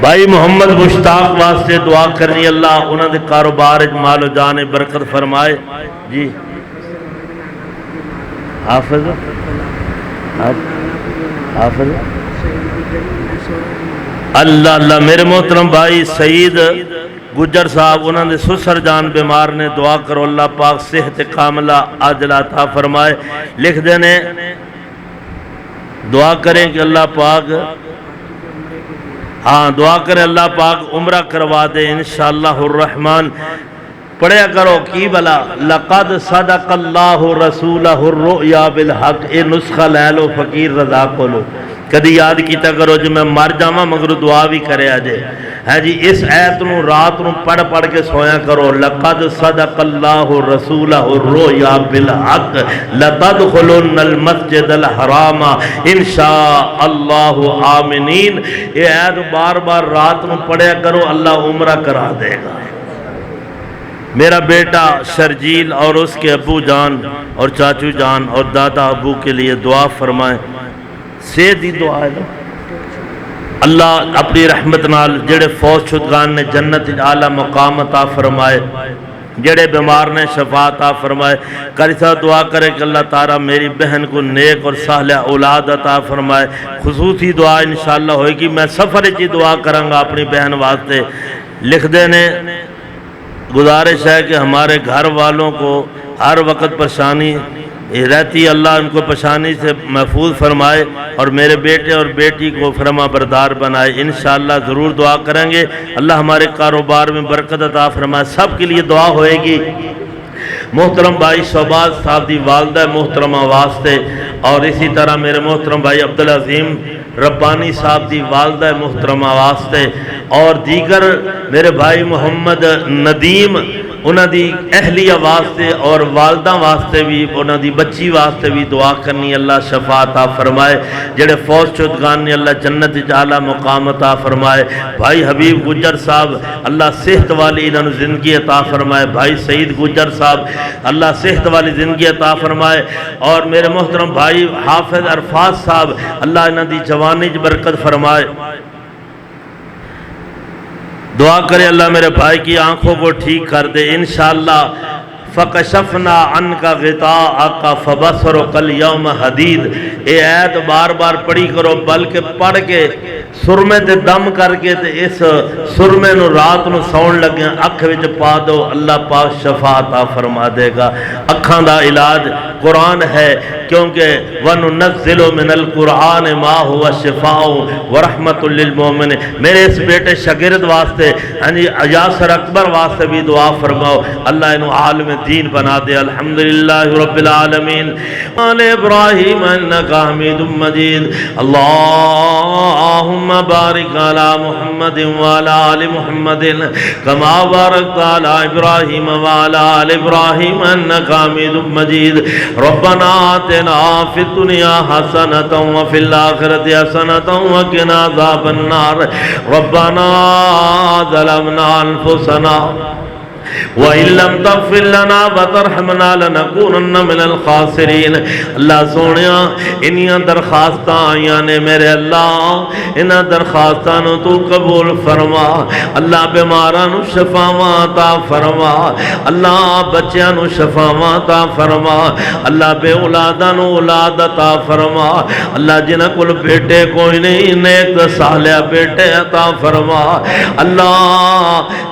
بھائی محمد مشتاق واسطے دعا کرنی اللہ انہوں نے کاروبار مال و جان برکت فرمائے جی حافظ اللہ اللہ میرے محترم بھائی سعید گجر صاحب انہوں نے سسر جان بیمار نے دعا کرو اللہ پاک صحت کاملہ عاجلہ عطا فرمائے. لکھ دینے دعا کریں کہ اللہ پاک دعا کریں اللہ پاک عمرہ کروا دے انشاءاللہ الرحمن. پڑھیا کرو کی بلا لقد صدق اللہ رسولہ الرؤیا بالحق. اے نسخہ لے لو فقیر رضا کو لو کدی یاد کیتا کرو جو میں مر جاواں مگر دعا بھی کرے آجے. ہے جی اس آیت نو رات نو پڑھ پڑھ کے سویا کرو. لقد صدق اللہ رسولہ الرؤیا بالحق لتدخلن المسجد الحرام انشاء اللہ آمنین. یہ آیت بار بار رات نو پڑھیا کرو اللہ عمرہ کرا دے گا. میرا بیٹا شرجیل اور اس کے ابو جان اور چاچو جان اور دادا ابو کے لیے دعا فرمائیں. سیدھی دعا ہے اللہ اپنی رحمت نال جڑے فوت شدگان نے جنت اعلیٰ مقام عطا فرمائے, جڑے بیمار نے شفا عطا فرمائے. کریسا دعا کرے کہ اللہ تعالیٰ میری بہن کو نیک اور صالح اولاد عطا فرمائے. خصوصی دعا انشاءاللہ ہوئے گی. میں سفر کی دعا کروں گا اپنی بہن واسطے. لکھ دینے گزارش ہے کہ ہمارے گھر والوں کو ہر وقت پریشانی رہتی, اللہ ان کو پریشانی سے محفوظ فرمائے اور میرے بیٹے اور بیٹی کو فرما بردار بنائے. انشاءاللہ ضرور دعا کریں گے. اللہ ہمارے کاروبار میں برکت عطا فرمائے. سب کے لیے دعا ہوئے گی. محترم بھائی شہباز صاحب دی والدہ محترمہ واسطے اور اسی طرح میرے محترم بھائی عبدالعظیم ربانی صاحب دی والدہ محترمہ واسطے اور دیگر میرے بھائی محمد ندیم انہاں دی اہلیہ واسطے اور والدہ واسطے بھی انہاں دی بچی واسطے بھی دعا کرنی. اللہ شفا عطا فرمائے. جڑے فوت شدگان نے اللہ جنت اعلیٰ مقام عطا فرمائے. بھائی حبیب گجر صاحب اللہ صحت والی انہوں زندگی عطا فرمائے. بھائی سعید گجر صاحب اللہ صحت والی زندگی عطا فرمائے. اور میرے محترم بھائی حافظ عرفات صاحب اللہ انہوں دی جوانی برکت فرمائے. دعا کرے اللہ میرے بھائی کی آنکھوں کو ٹھیک کر دے انشاءاللہ. فَقَشَفْنَا عَنْكَ غِطَاءَكَ فَبَصَرُكَ الْيَوْمَ حَدِيدٌ. اے آیت بار بار پڑھی کرو بلکہ پڑھ کے سرمے تے دم کر کے تے اس سرمے نو رات نو سون لگے اکھ وچ پا دو. اللہ پاک شفا عطا فرما دے گا. اکھاں دا علاج قرآن ہے کیونکہ وَنُنَزِّلُ مِنَ الْقُرْآنِ مَا هُوَ شِفَاءٌ وَرَحْمَةٌ لِّلْمُؤْمِنِينَ. میرے اس بیٹے شاگرد واسطے یاسر اکبر واسطے بھی دعا فرماؤ اللہ انہوں عالم دین بنا دے. الحمدللہ رب العالمین. آل ابراہیم انکا حمید مجید. اللہم بارک علی محمد وعلی آل محمد کما بارکت علی ابراہیم وعلی آل ابراہیم انکا حمید مجید. ربنا آتنا فی الدنیا حسنۃ وفی الآخرۃ حسنۃ وقنا عذاب النار. ربنا ظلمنا انفسنا وَإِن لَّمْ تَغْفِرْ لَنَا وَتَرْحَمْنَا لَنَكُونَنَّ مِنَ الْخَاسِرِينَ. اللہ سونیا انہیاں درخواستاں آئیاں نے میرے اللہ انہاں درخواستاں نو تو قبول فرما. اللہ بیماراں نو شفاواں عطا فرما. اللہ بچیاں نو شفاواں عطا فرما. اللہ بے اولاداں نو اولاد عطا فرما. اللہ جنہاں کول بیٹے کوئی نہیں نیک صالح بیٹے عطا فرما. اللہ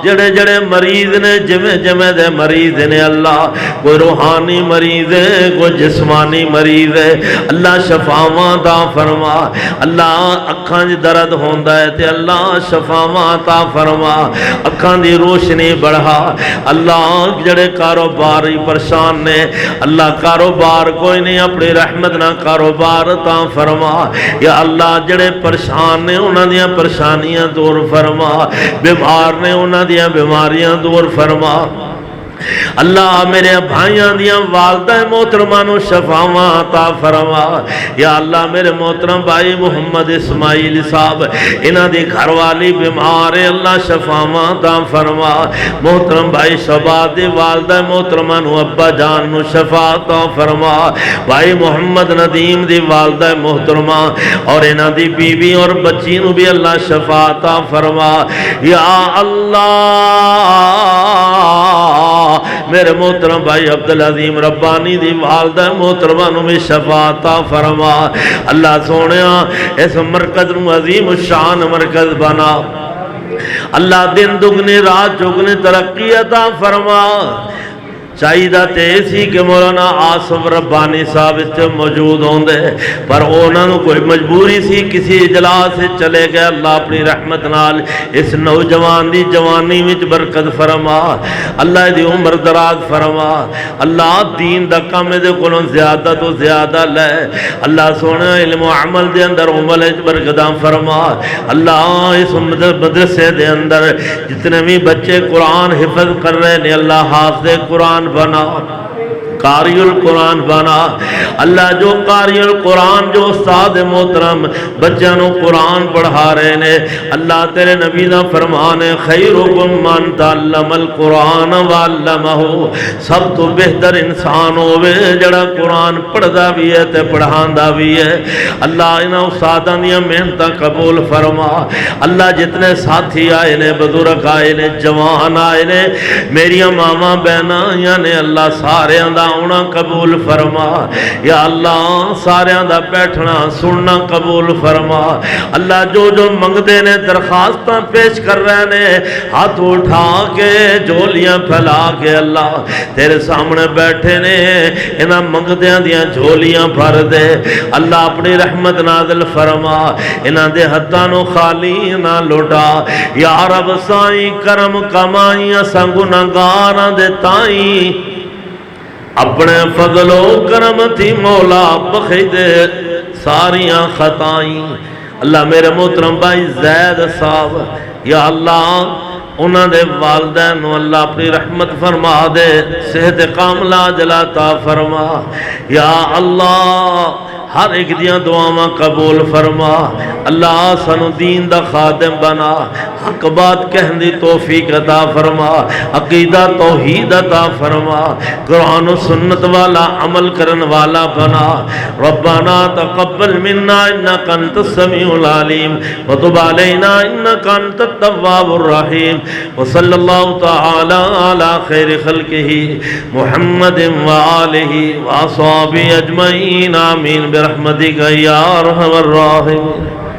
جڑے جڑے مریض نے جمع دے مریض نے اللہ کوئی روحانی مریض ہے کوئی جسمانی مریض ہے اللہ شفاواں عطا فرما. اللہ اکھاں دی درد ہوندا ہے تے اللہ شفاواں عطا فرما. اکھاں دی روشنی بڑھا. اللہ جڑے کاروباری پریشان نے اللہ کاروبار کوئی نہیں اپنی رحمت نہ کاروبار عطا فرما. یا اللہ جڑے پریشان نے انہاں دیاں پریشانیاں دور فرما. بیمار نے انہاں دیاں بیماریاں دور فرما. اللہ میرے بھائیاں دیاں والدہ محترمہ نو شفاواں عطا فرما. یا اللہ میرے محترم بھائی محمد اسماعیل صاحب انہاں دی گھر والی بیمار ہے اللہ شفاواں عطا فرما. محترم بھائی شہباز دی والدہ محترمہ نو ابا جان نو شفا عطا فرما. بھائی محمد ندیم دی والدہ محترمہ اور انہاں دی بیوی اور بچی نو بھی اللہ شفا عطا فرما. یا اللہ میرے محترم بھائی عبدالعظیم ربانی دی والدہ محترمہ نو بھی شفا عطا فرما اللہ سونیا اس مرکز نو عظیم الشان مرکز بنا اللہ دن دگنی رات چگنی ترقی عطا فرما چاہیدہ تے سی کہ مولانا آصف ربانی صاحب اتنے موجود ہوں دے پر انہوں کوئی مجبوری سی کسی اجلاس سے چلے گئے اللہ اپنی رحمت نال اس نوجوان دی جوانی وچ برکت فرما اللہ دی عمر دراز فرما اللہ دین دا کم دے کولوں زیادہ تو زیادہ لے اللہ سونا علم و عمل دے اندر عمل وچ برکتاں فرما اللہ اس مدرسے دے اندر جتنے بھی بچے قرآن حفظ کر رہے ہیں اللہ حافظ قرآن بنا قاری القرآن بنا اللہ جو قاری القرآن جو استاد محترم بچوں کو قرآن پڑھا رہے ہیں اللہ تیرے نبی دا فرمان ہے خیرکم من تعلم القرآن وعلمہ سب تو بہتر انسان ہوئے جڑا قرآن پڑھدا بھی ہے تے پڑھاندا بھی ہے اللہ انہاں استاداں دیاں محنتاں قبول فرما اللہ جتنے ساتھی آئے نے بزرگ آئے نے جوان آئے نے میریاں ماما بہناں نے اللہ سارے دا آنا قبول فرما یا اللہ سارے دا بیٹھنا سننا قبول فرما اللہ جو جو منگدے نے درخواستاں پیش کر رہے نے ہاتھ اٹھا کے جھولیاں پھیلا کے اللہ تیرے سامنے بیٹھے نے انہاں منگدیاں دیاں جھولیاں بھر دے اللہ اپنی رحمت نازل فرما انہاں دے ہتھاں نو خالی نہ لوٹا یا رب سائیں کرم کمائیاں سنگناگاراں دے تائیں اپنے فضل و کرم تھی مولا بخش دے ساریاں خطائیں اللہ میرے محترم بھائی زید صاحب یا اللہ انہاں دے والدین نو اللہ اپنی رحمت فرما دے صحت کاملہ عطا فرما یا اللہ ہر ایک دیاں دعاواں قبول فرما اللہ سنو دین دا خادم بنا حق بات کہن دی توفیق عطا فرما عقیدہ توحید عطا فرما قرآن و سنت والا عمل کرن والا بنا ربنا تقبل منا انکا انت السمیع العلیم وتب علینا انکا انت التواب الرحیم وصلی اللہ تعالی علی خیر خلقہ محمد وآلہ وصحبہ اجمعین آمین برحمتک یا ارحم الراحمین